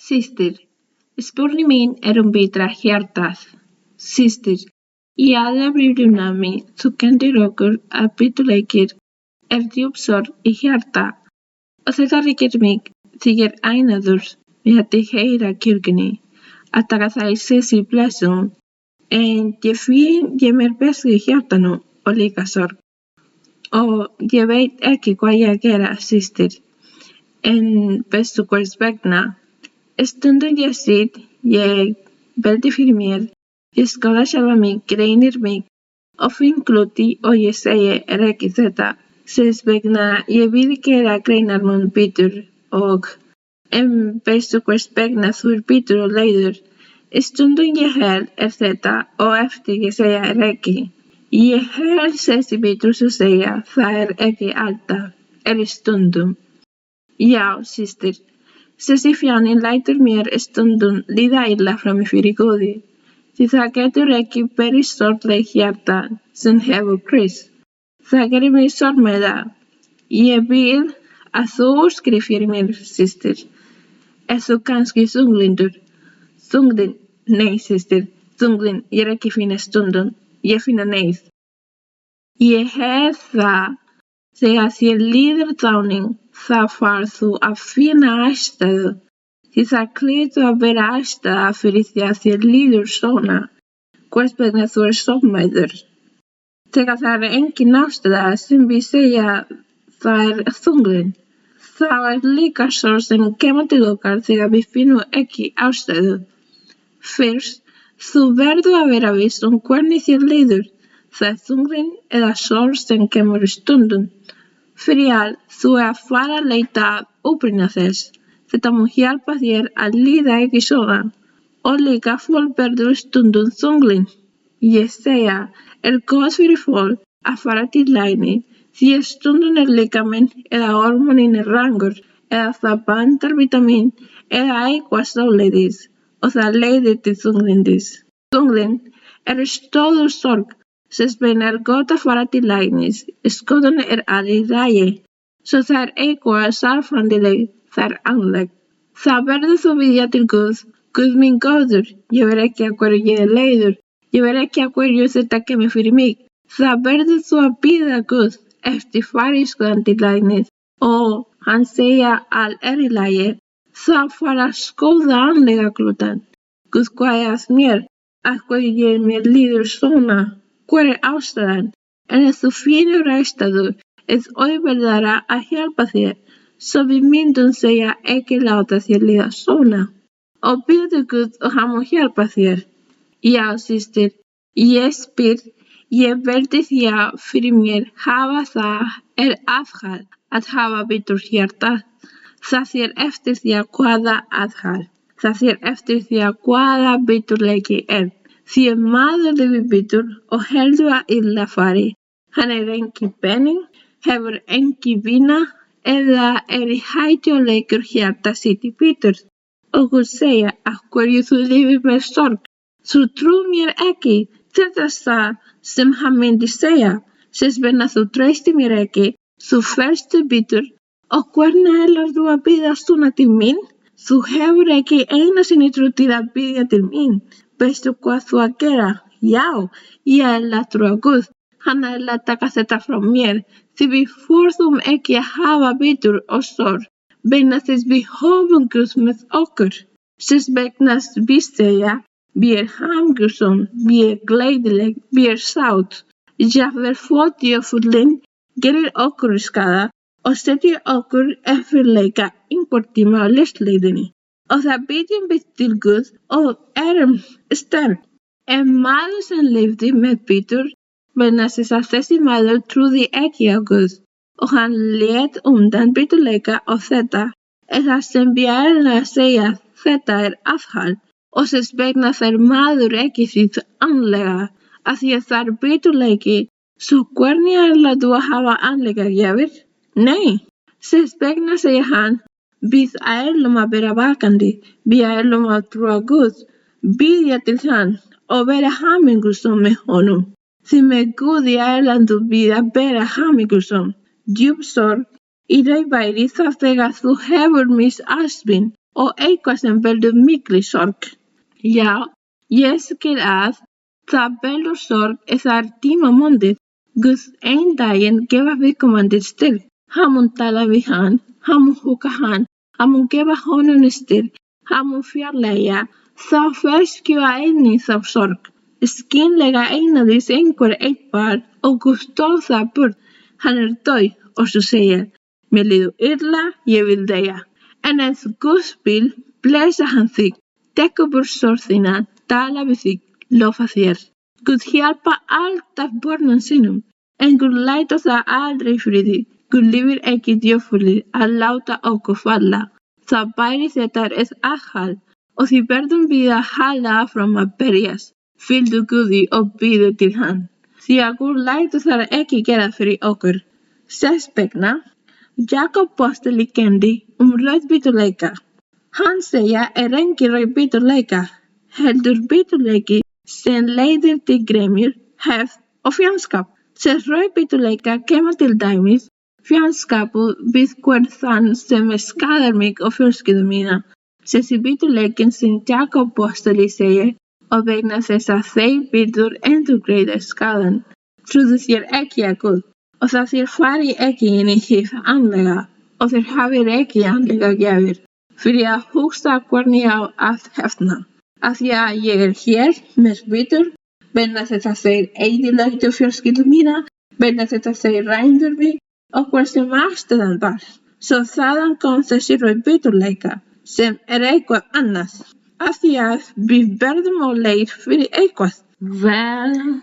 Systir, spurning mín um betra hjartað. Systir, í aðalbrifnámi þú kenndir okkur að biturleikir djúp sorg í hjarta og þetta hryggir mig því ég ánægður með að tilheyra kirkjunni, að taka þær þessi blessun, en ég finn ég mér best í hjartanu og líka sorg. Og ég veit ekki hvað ég að gera, systir, en veistu hvers vegna? Stundum ég sit, ég velti fyrir mér, ég skoða sjálfa mig, greinir mig og finn gluti og ég segi ekki þetta. Þess vegna ég vil gera greinarmun bitur og veistu hvers vegna þú bitur og leiður. Stundum ég held þetta og eftir ég segja ekki. Ég held þessi bitur sem segja það ekki alltaf, stundum. Já, systir. Þessi fjánin lætur mér stundum líða illa frammi fyrir Guði, því það getur ekki verið sorgleg hjarta sem hefur Krist. Það gerir mig sorgmæða. Ég vil að þú skrifir mér, systir. Þú kannski þunglindur? Þunglind? Nei, systir. Þunglind, ég ekki finna stundum. Ég finna neyð. Ég hef það. Þegar þér líður dáning, þá færð þú að finna ástæðu, því það hlýtur að vera ástæða fyrir því að þér líður svona, hvers vegna þú sorgmæður. Þegar það engin ástæða sem við segja það þunglind, þá líka sorg sem kemur til okkar þegar við finnum ekki ástæðu. Fyrst, þú verður að vera viss hvernig þér líður, það þunglind eða sorg sem kemur stundum. Fyrir allt, þú að fara að leita að uppruna þess. Þetta mun hjálpa þér að líða ekki svona. Og líka fólk verður stundum þunglind. Ég segja, gott fyrir fólk að fara til lækni, því stundum líkaminn eða hormónin rangur, eða það vantar vítamín eða eitthvað svoleiðis, og það leiðir til þunglindis. Þunglind stór sorg. Þess vegna gott að fara til læknis. Skoðun alveg í lagi. Svo það eitthvað sálfræðilegt, það andlegt. Það verður þú biðja til Guð. Guð minn góður, ég veit ekki að hverju ég leiður. Ég veit ekki að hverju þetta kemur fyrir mig. Það verður þú að biðja Guð eftir farið skoðun til læknis. Og hann segja allt í lagi. Það fara að skoða andlega hlutan. Guð hvað mér, að hverju mér líður svona. Hver ástæðan? En ef þú finnur ástæðu, auðveldara að hjálpa þér, svo við myndum segja ekki láta þér líða svona. Og biðja Guð og hann mun hjálpa þér. Já, systir, ég spyr, ég velti því að fyrir mér hafa það aðhald að hafa bitur hjarta. Það þér eftir því að hvaða aðhald. Það þér eftir því að hvaða biturleiki Því maður lifir bitur og heldur að illa fari. Hann engin penning, hefur engin vina eða í hættuleikur hjarta sitt í bitur. Og Guð segja að hverju þú lifir með sorg. Þú trúir mér ekki, þetta það sem hann myndi segja. Þess vegna þú treystir mér ekki, þú ferstu bitur og hvernig ætlar þú að biðja svona til mín? Þú hefur ekki einu sinni trú til að biðja til mín. Veistu hvað þú að gera? Já, ég að trúa Guð. Hann að taka þetta frá mér, því við forðum ekki að hafa bitur og sorg. Vegna þess við höfum Guð með okkur. Þess vegna við segja, við hamingjusom, við gleðileg, við sátt. Jafnvel fótjöfullinn gerir okkur skada og setur okkur eftirleika einhvern tíma á lífsleiðinni. Og það byggjum við til Guð og sterk. En maður sem lifði með bitur, vegna þess að þessi maður trúði ekki á Guð. Og hann lét undan biturleika og þetta það sem við að segja, þetta aðhald. Og þess vegna þær maður ekki sitt andlega, að því að það biturleiki. Svo hvernig ætlar þú að hafa andlega gjafir? Nei, þess vegna segja hann, við ætlum að vera vakandi, við ætlum að trúa Guð, biðja til hann og vera hamingjusom með honum. Því með Guði ætlar við að vera hamingjusom. Djúp sorg í raunværi það þegar þú hefur misst ástvin og eitthvað sem veldur mikli sorg. Já, ég skil að það veldur sorg það er tímamóndið. Guð einn daginn gefa viðkomandi styrk. Hann mun tala við hann, hann mun hugga hann mun gefa honum styrk, hann mun fjarlægja þá ferskju einnig þá sorg. Skynlega eignaðist einhver eitt barn og Guð tók það burt. Hann dauð og svo segir, mér líður illa, ég vil deyja. En ef Guð vil, blessa hann þig, tekur burt sorg þína, tala við þig, lofa þér. Guð hjálpa alltaf börnum sínum, en Guð lætur það aldrei friði. Guð lifir ekki djöfulið að láta okkur falla. Það bæri þetta aðhald og því verðum við að halda áfram að berjast. Fylgdu Guði og bíðu til hann. Því að Guð lætur það ekki gera fyrir okkur. Þess vegna, Jakob postuli kenndi rauðbiturleika. Hann segja engin rauðbiturleika, heldur biturleiki sem leiðir til gremjur, hefð og fjandskap. Þess rauðbiturleika kemur til dæmis fjandskapur við hvern þann sem skadar mig og fjölskyldu mína. Þessi biturleikin sem Jakob postuli segir og vegna þess að þeir bitur endurgreiða skadan. Trúðu þér ekki að Guð og það þér fari ekki inn í hið andlega og þér hafir ekki andlega gjafir fyrir að hugsa hvernig á að hefna. Af því að ég hér með bitur, vegna þess að þeir eyðilögðu fjölskyldu mína, vegna þess að þeir rændu mig og hver sem ástæðan var. Svo þaðan kom þessi rauðbiturleika sem eitthvað annað. Af því að við verðum á leið fyrir eitthvað. Vel.